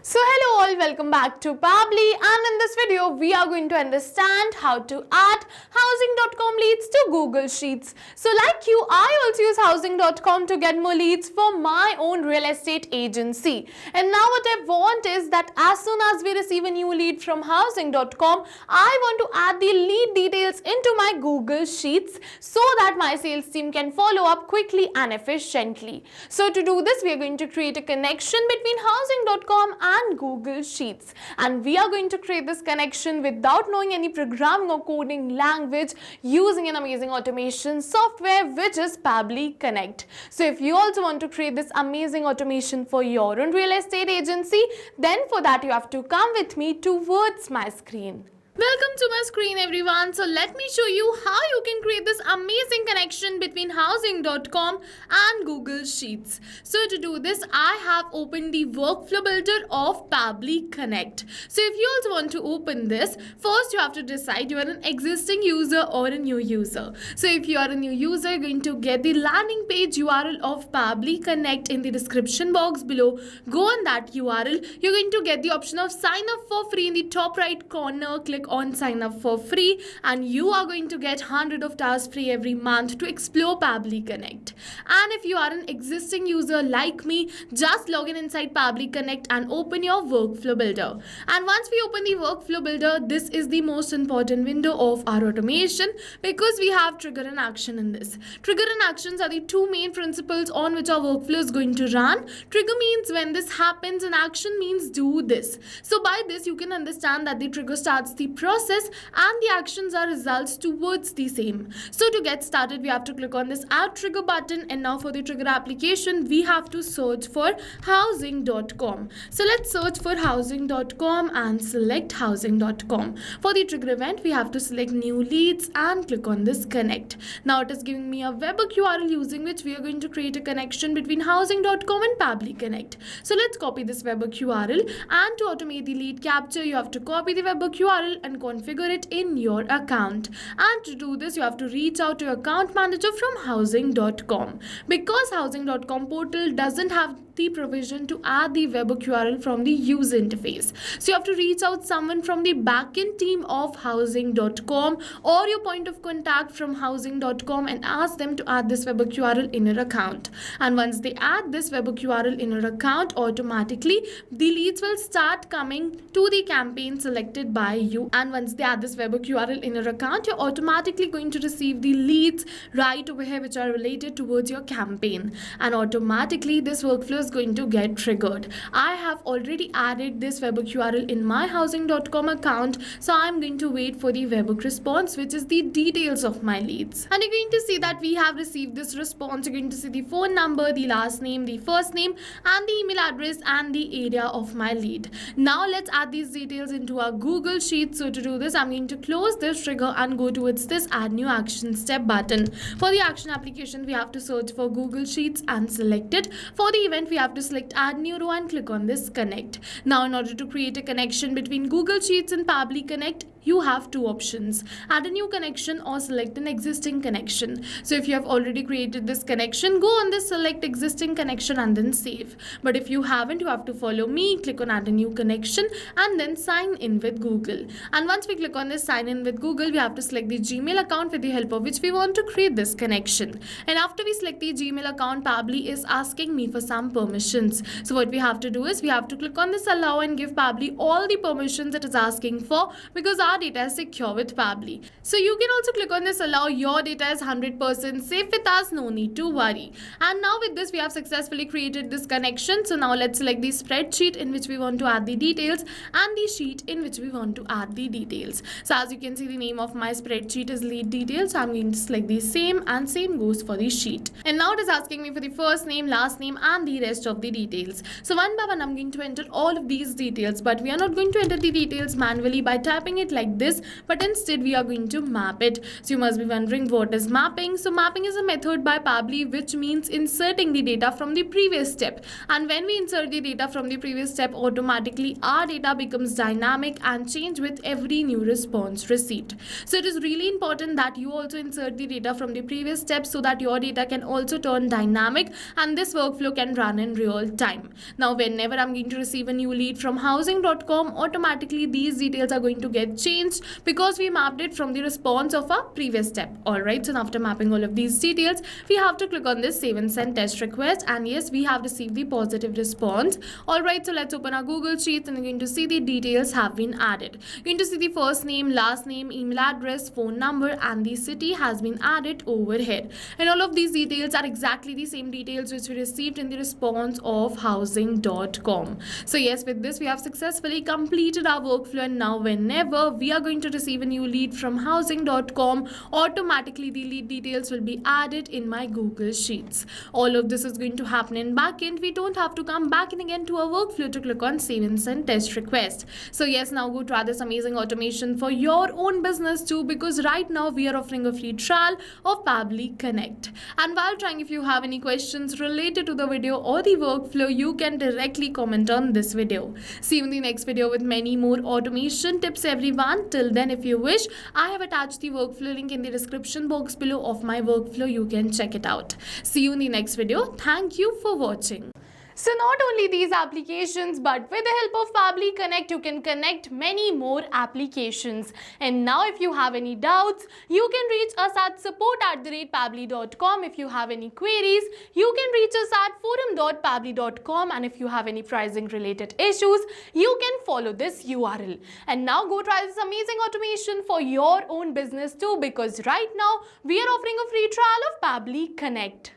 So hello all, welcome back to Pabbly, and in this video we are going to understand how to add housing.com leads to Google Sheets. So like you, I also use housing.com to get more leads for my own real estate agency. And now what I want is that as soon as we receive a new lead from housing.com, I want to add the lead details into my Google Sheets so that my sales team can follow up quickly and efficiently. So to do this, we are going to create a connection between housing.com and Google Sheets, and we are going to create this connection without knowing any programming or coding language using an amazing automation software which is Pabbly Connect. So if you also want to create this amazing automation for your own real estate agency, then for that you have to come with me towards my screen. Welcome to my screen everyone. So let me show you how you can create this amazing connection between housing.com and Google Sheets. So to do this, I have opened the workflow builder of Pabbly Connect. So if you also want to open this, first you have to decide you are an existing user or a new user. So if you are a new user, you're going to get the landing page URL of Pabbly Connect in the description box below. Go on that URL. You're going to get the option of sign up for free in the top right corner. Click on sign up for free and you are going to get 100 of tasks free every month to explore Pabbly Connect. And if you are an existing user like me, just log in inside Pabbly Connect and open your workflow builder. And once we open the workflow builder, this is the most important window of our automation because we have trigger and action in this. Trigger and actions are the two main principles on which our workflow is going to run. Trigger means when this happens and action means do this. So by this you can understand that the trigger starts the process and the actions are results towards the same. So to get started, we have to click on this add trigger button, and now for the trigger application we have to search for housing.com. So let's search for housing.com and select housing.com. For the trigger event we have to select new leads and click on this connect. Now it is giving me a webhook URL using which we are going to create a connection between housing.com and Pabbly Connect. So let's copy this webhook URL, and to automate the lead capture you have to copy the webhook URL and configure it in your account. And to do this you have to reach out to your account manager from housing.com because housing.com portal doesn't have the provision to add the webhook URL from the user interface. So you have to reach out someone from the backend team of housing.com or your point of contact from housing.com and ask them to add this webhook URL in your account. And once they add this webhook URL in your account, automatically the leads will start coming to the campaign selected by you. And once they add this webhook URL in your account, you're automatically going to receive the leads right over here which are related towards your campaign, and automatically this workflow is going to get triggered. I have already added this webhook URL in my housing.com account, so I'm going to wait for the webhook response, which is the details of my leads. And you're going to see that we have received this response. You're going to see the phone number, the last name, the first name, and the email address and the area of my lead. Now let's add these details into our Google Sheet. So to do this, I'm going to close this trigger and go towards this add new action step button. For the action application we have to search for Google Sheets and select it. For the event we have to select add new row and click on this connect. Now in order to create a connection between Google Sheets and Pabbly Connect, you have two options: add a new connection or select an existing connection. So if you have already created this connection, go on this select existing connection and then save. But if you haven't, you have to follow me, click on add a new connection and then sign in with Google. And once we click on this sign in with Google, we have to select the Gmail account with the help of which we want to create this connection. And after we select the Gmail account, Pabbly is asking me for some permissions. So what we have to do is we have to click on this allow and give Pabbly all the permissions it is asking for because our data is secure with Pabbly. So you can also click on this allow. Your data is 100% safe with us, no need to worry. And now with this we have successfully created this connection. So now let's select the spreadsheet in which we want to add the details and the sheet in which we want to add the details. So as you can see, the name of my spreadsheet is lead details. So I'm going to select the same, and same goes for the sheet. And now it is asking me for the first name, last name and the rest of the details. So one by one I'm going to enter all of these details, but we are not going to enter the details manually by typing it like like this, but instead we are going to map it. So you must be wondering what is mapping. So mapping is a method by Pabbly which means inserting the data from the previous step. And when we insert the data from the previous step, automatically our data becomes dynamic and change with every new response received. So it is really important that you also insert the data from the previous step so that your data can also turn dynamic and this workflow can run in real time. Now whenever I'm going to receive a new lead from housing.com, automatically these details are going to get changed because we mapped it from the response of our previous step. Alright, so after mapping all of these details, we have to click on this save and send test request, and yes, we have received the positive response. Alright, so let's open our Google Sheets and you're going to see the details have been added. You're going to see the first name, last name, email address, phone number and the city has been added over here. And all of these details are exactly the same details which we received in the response of housing.com. So yes, with this we have successfully completed our workflow, and now whenever we are going to receive a new lead from housing.com, automatically the lead details will be added in my Google Sheets. All of this is going to happen in backend. We don't have to come back in again to our workflow to click on save and send test request. So yes, now go try this amazing automation for your own business too, because right now we are offering a free trial of Pabbly Connect. And while trying, if you have any questions related to the video or the workflow, you can directly comment on this video. See you in the next video with many more automation tips, everyone. Till then, if you wish, I have attached the workflow link in the description box below of my workflow. You can check it out. See you in the next video. Thank you for watching. So not only these applications, but with the help of Pabbly Connect, you can connect many more applications. And now if you have any doubts, you can reach us at support@pabbly.com. If you have any queries, you can reach us at forum.pabbly.com. And if you have any pricing related issues, you can follow this URL. And now go try this amazing automation for your own business too, because right now we are offering a free trial of Pabbly Connect.